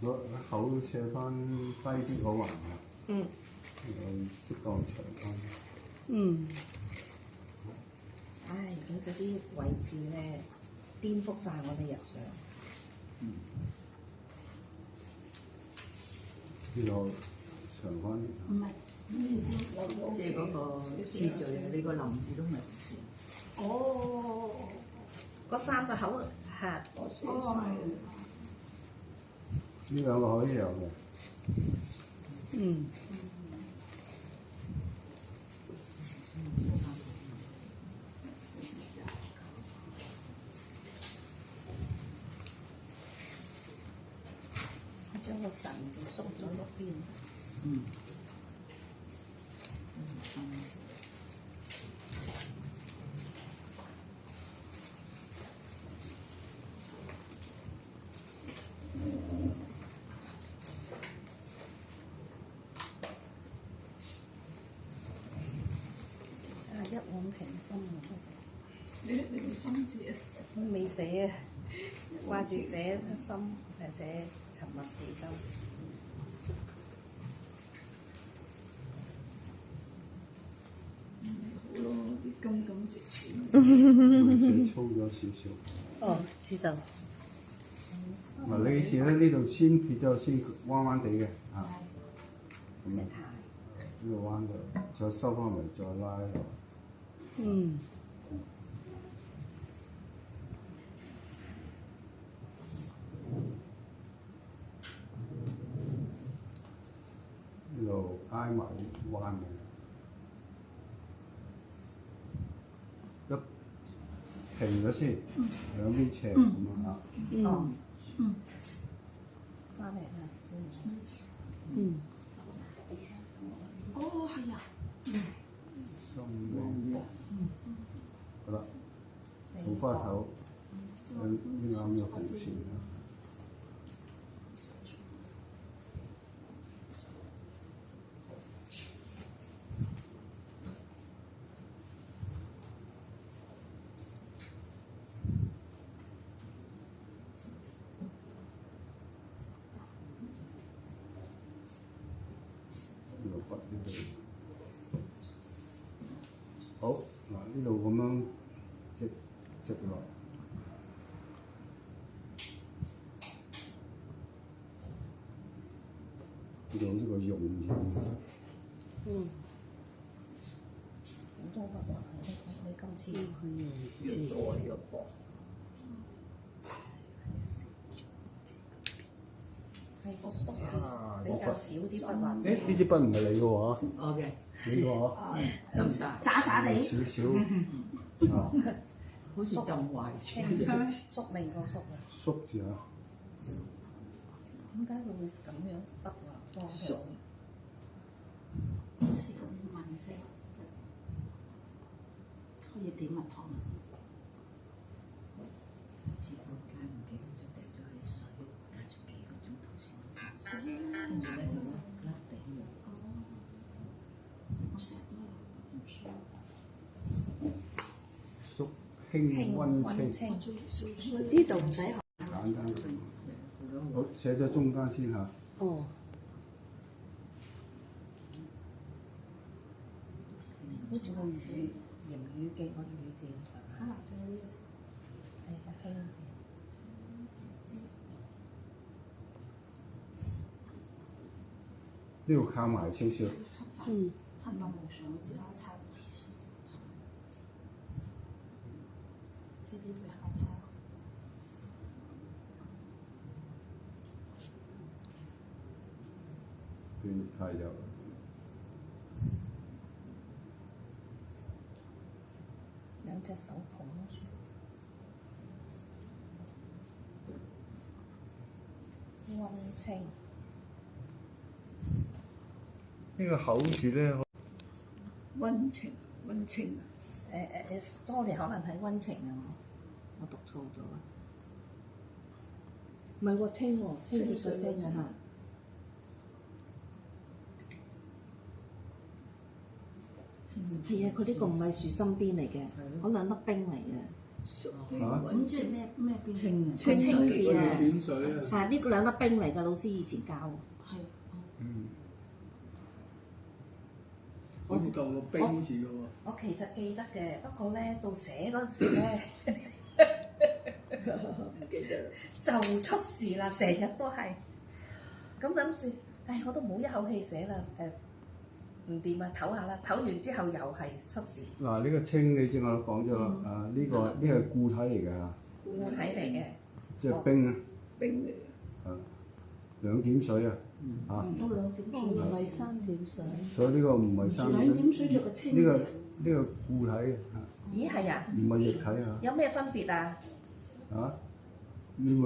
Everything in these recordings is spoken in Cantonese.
個口斜翻低啲好還啊，嗯又適當長翻。嗯，唉，佢嗰啲位置咧，顛覆晒我哋日常。呢度長翻。唔係，即係嗰個次序啊！你個林字都唔係同時。哦，嗰三個口係我寫晒。呢兩個可以有嘅。嗯，將個神字縮咗落邊。嗯。一往情深你個心字啊？都未寫啊，掛住寫心，寫沉默是金。好咯，啲金咁值錢。寫粗咗少少。哦，知道。嗱，你以前咧呢度先撇咗先彎彎地嘅嚇，咁隻鞋。呢個彎度，再收翻嚟再拉落。嗯，呢度挨埋彎嘅，一平咗先，兩邊斜咁樣嚇。哦。嗯。翻嚟啦先。嗯，哦，係啊。心尾，好啦，草花頭，呢啱嘅紅線啦。呢度筆呢度。好，嗱呢度咁樣直落，呢度好似個用字。嗯，好多筆畫喺度，你今次越多越薄。係個縮字比較少啲筆畫。誒呢支筆唔係你嘅喎，我嘅，你嘅喎，冧晒，渣渣地。少少啊，好似浸壞清咗。縮明個縮啊！縮住啊，點解佢會咁樣筆畫方向？好似咁問啫，可以點蜜糖啊？次過街唔記得咗掉咗喺水，隔咗幾個鐘頭先發水，跟住咧就甩地。我成日都係唔舒服。縮輕温清，清我中意少少。呢度唔使學。簡單啲。好，寫咗中間先嚇。哦，好似個魚言語記個語字咁上下，可能就係呢個字。係個輕嘅。呢度靠埋少少，嗯，黑白無常，我只係擦，即係呢度係擦。變太油。兩隻手捧温清。呢個口字咧，温情，温情。sorry，可能係温情啊，我讀錯咗啊。唔係喎，清喎，清潔個清啊嚇。係啊，佢呢個唔係樹心邊嚟嘅，嗰兩粒冰嚟嘅。咁即係咩邊？清清字啊，點水啊？係呢兩粒冰嚟㗎，老師以前教。係嗯，好似當個冰字嘅喎。我其實記得嘅，不過咧到寫嗰陣時咧唔記得。就出事啦，成日都係。咁諗住，唉，我都冇一口氣寫啦，唔掂啊，唞下啦，唞完之後又係出事。嗱，呢個清你正我都講咗啦，呢個係固體嚟㗎，固體嚟嘅，即係冰啊，冰嚟2點水啊，都2點唔水。係3點水。所以呢個唔係3點2水，點水就個清呢個字。呢個固體嘅，咦係啊？唔係液體啊，有咩分別啊？你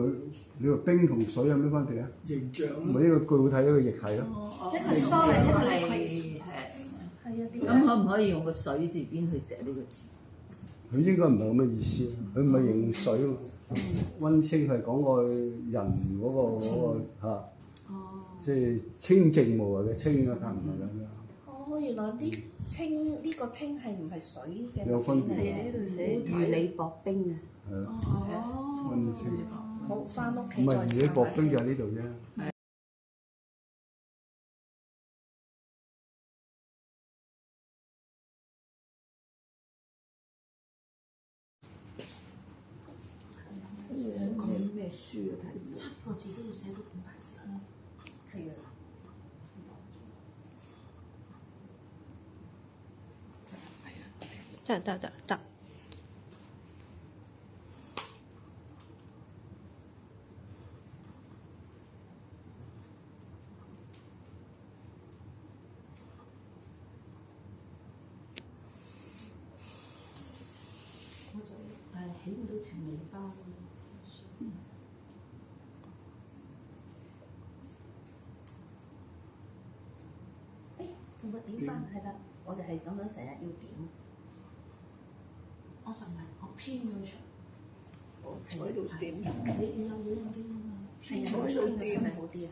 話冰同水有咩分別啊？形象咪一個固體一個液體咯。一個係 solid，一個係係啊，點解？咁可唔可以用個水字邊去寫呢個字？佢應該唔係咁嘅意思，佢唔係形容水喎。温清係講個人嗰個嚇，即係清靜無為嘅清啊，唔係咁樣。哦，原來啲清呢個清係唔係水嘅？有分別係啊，呢度寫如履薄冰啊。係啦，哦。温清。好，翻屋唔企再係你薄冰就查喺呢度啫。講咩書啊？睇7個字都要寫到咁大字。係啊。得。我就起唔到條尾巴咯。同佢點翻係啦，我哋係咁樣成日要點。我就唔係，我編咗出嚟。我喺度點。你有樣啲啊嘛？係啊，編咗呢個點係好啲㗎。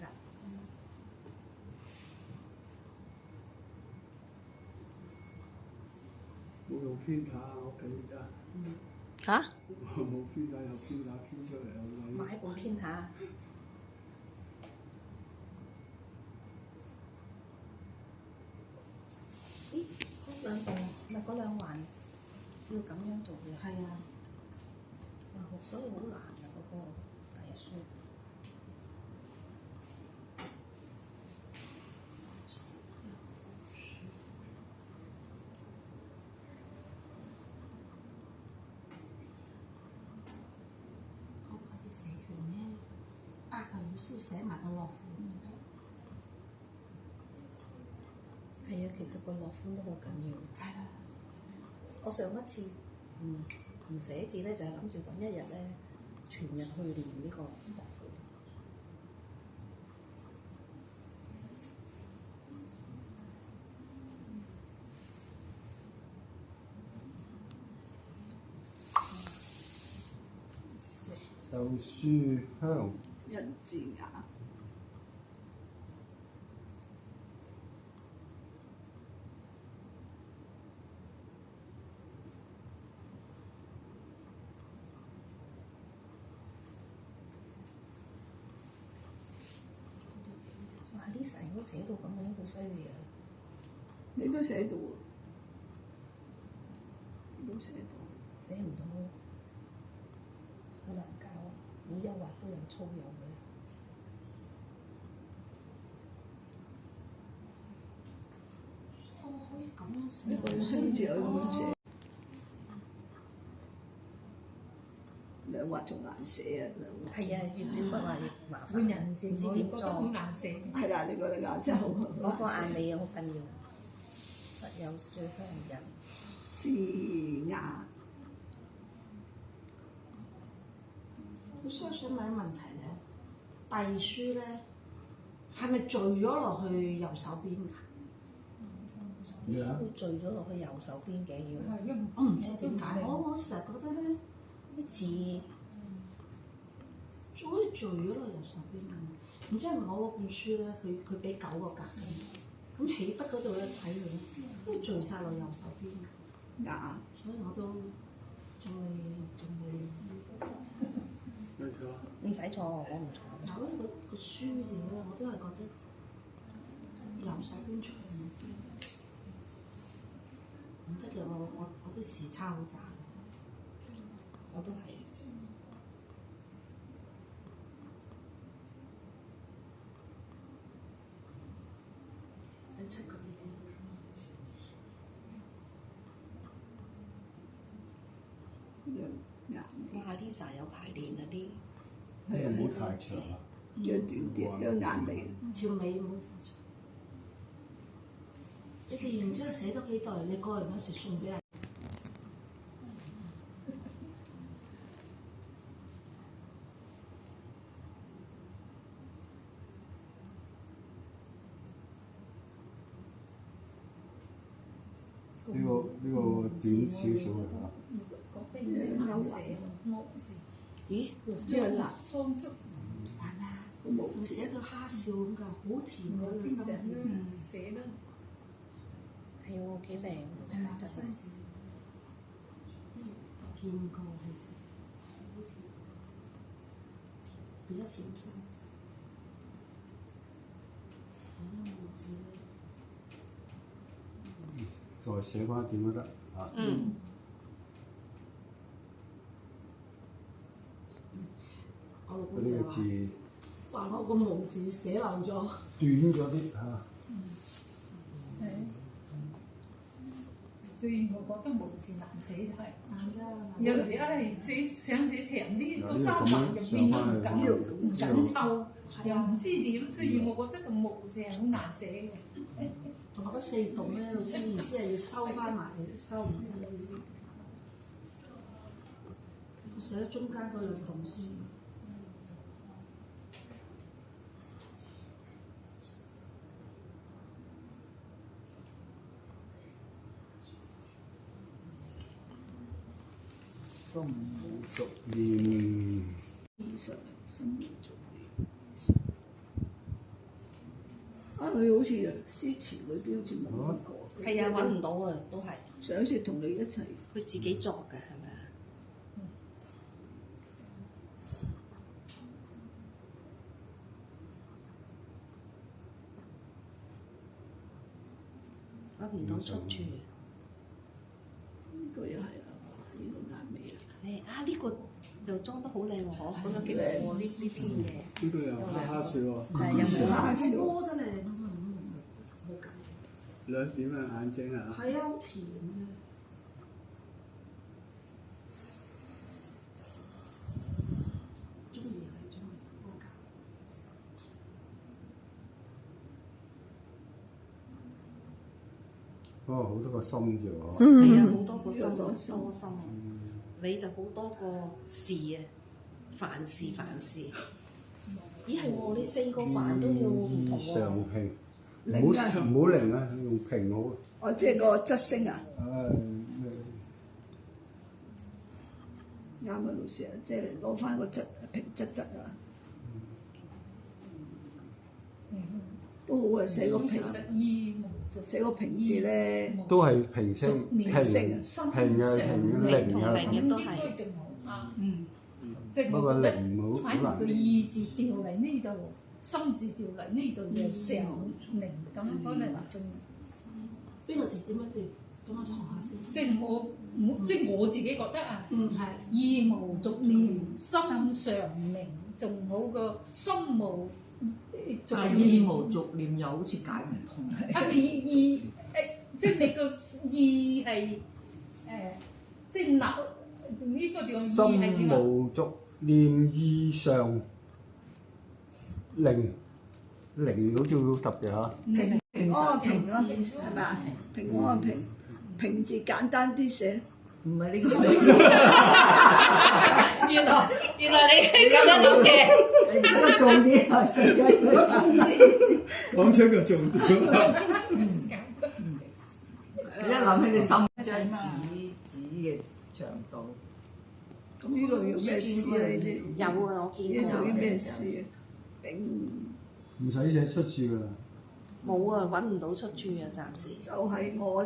冇用編打啊！屋企而家嚇？冇編打，有編打編出嚟有買部天下。咦？嗰兩棟唔係嗰兩環要咁樣做嘅。係啊。哇！所以好難啊，嗰個計數。寫完咧，個老師寫埋個樂款嘅。係啊，其實個樂款都好緊要。係啦。我上一次唔寫字咧，就係諗住揾一日咧，全日去練呢個樂款。豆書香。人字雅。哇！呢成都寫到咁樣，好犀利啊！你都寫到喎。你都寫到。寫唔到，好難教啊！每一畫都有粗有嘅。我可以咁樣寫。呢個書字可以咁樣寫。兩畫仲難寫啊！係啊，越少筆畫越麻煩。換人字唔知我覺得點裝好難寫。係啦，你覺得啱真係好。嗰個眼尾又好緊要。筆有書香人。字雅。我想問一問題咧，隸書咧係咪墜咗落去右手邊㗎？咩啊？會墜咗落去右手邊嘅要。我唔知點解，我成日覺得咧啲字好似墜咗落右手邊咁。唔知係咪我嗰本書咧，佢俾9個格嘅，咁起筆嗰度咧睇到咧，都墜晒落右手邊。雅。所以我都咩錯？唔使坐，我唔坐。有呢個書字咧，我都係覺得右手邊出唔得嘅，我啲時差好渣嘅。我都係。你出個字哇！Lisa 有排練啊啲。呢個唔好太長啊。要短啲，要眼尾。條尾唔好太長。你練完之後寫多幾代，你過嚟嗰時送俾人。呢個短少少嘅嚇。有寫木字，咦？即係辣裝出係咪啊？會寫到蝦笑咁㗎，好甜嗰個心字。寫得係喎，幾靚係咪啊？真係。心字見過其實，比較甜心。我覺得木字咧。再寫翻點都得嚇。嗯。我老公呢個就話字話我個無字寫漏咗。短咗啲嚇。係。所以我覺得無字難寫就係。有時想寫長啲，個三橫入邊又唔緊湊，又唔知點，所以我覺得個無字係好難寫嘅。同埋嗰四棟咧，老師意思係要收翻埋，收唔到。我寫咗中間嗰兩棟先。心無俗念。以上心無俗念。啊！佢好似詩詞裏邊好似冇呢個。係啊，揾唔到啊，都係。上次同你一齊。佢自己作嘅係咪啊？揾唔到出處。呢個又係啊，呢個眼尾啊。啊！呢個又裝得好靚喎，嗬！覺得幾好喎，呢篇嘢。呢個又哈哈笑喎。係有冇蝦笑波得嚟咁啊！好緊。兩點嘅眼睛啊！係啊，好甜嘅。中意就係中意，我教。哦，好多個心字喎。係啊，好多個心，多心。你就好多個事啊，凡事。咦係喎，你四個凡都要唔同喎。上平，唔好零啊，用平好。哦，即係個質聲啊！啱啊，老師啊，即係攞翻個質平質啊！都好啊，寫個平，寫個平字咧，都係平聲，平嘅零啊，應該仲好啱。即係不過我覺得零唔好反而個意字調嚟呢度，心字調嚟呢度就成零咁，可能仲邊個字點樣調？咁我學下先。即係我自己覺得啊，係。意無俗念，心常寧，仲好過心無俗但係意無俗念又好似解唔通。啊意即係你個意係即係嗱呢個叫意係心點啊？無俗念意上零好似好特別嚇。平安平咯，係咪啊？平安平，平字簡單啲寫。唔係呢個，原來你係咁樣諗嘅。呢個重點係講出個重點。一諗起你心張紙嘅長度。咁呢個叫咩詩啊？呢啲有啊，我見過。呢屬於咩詩啊？丙唔使寫出處㗎啦。冇啊，揾唔到出處啊，暫時。就係我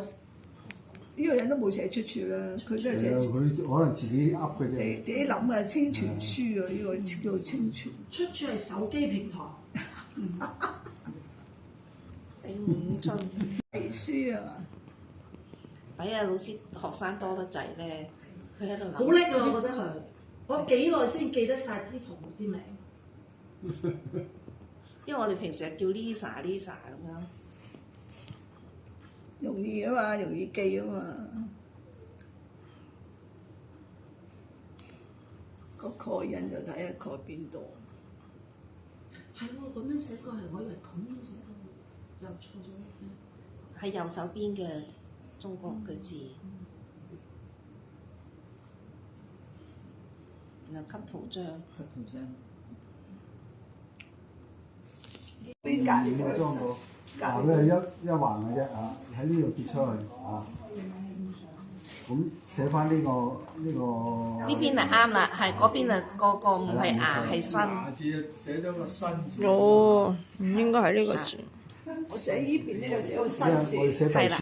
呢個人都冇寫出處啦，佢都係寫佢可能自己噏嘅啫。自己諗嘅清泉書啊，呢個叫做清泉。出處係手機平台。頂唔順。睇書啊嘛。係啊，老師學生多得滯咧，佢喺度諗。好叻啊！我覺得佢，我幾耐先記得晒啲同學啲名。因為我哋平時係叫 Lisa 咁樣。容易啊嘛，容易記啊嘛。個蓋印就睇下蓋邊度。係喎，咁樣寫過係，我以為咁樣寫過，又錯咗。係右手邊嘅中國嘅字，然後吸圖章。邊隔離個裝個，嗱佢係一橫嘅啫嚇，喺呢度跌出去啊。咁寫翻呢個。呢邊係啱啦，係嗰邊啊個唔係牙係新。牙字寫咗個新字。哦，唔應該係呢個字。我寫呢邊咧，又寫個新字。係啦。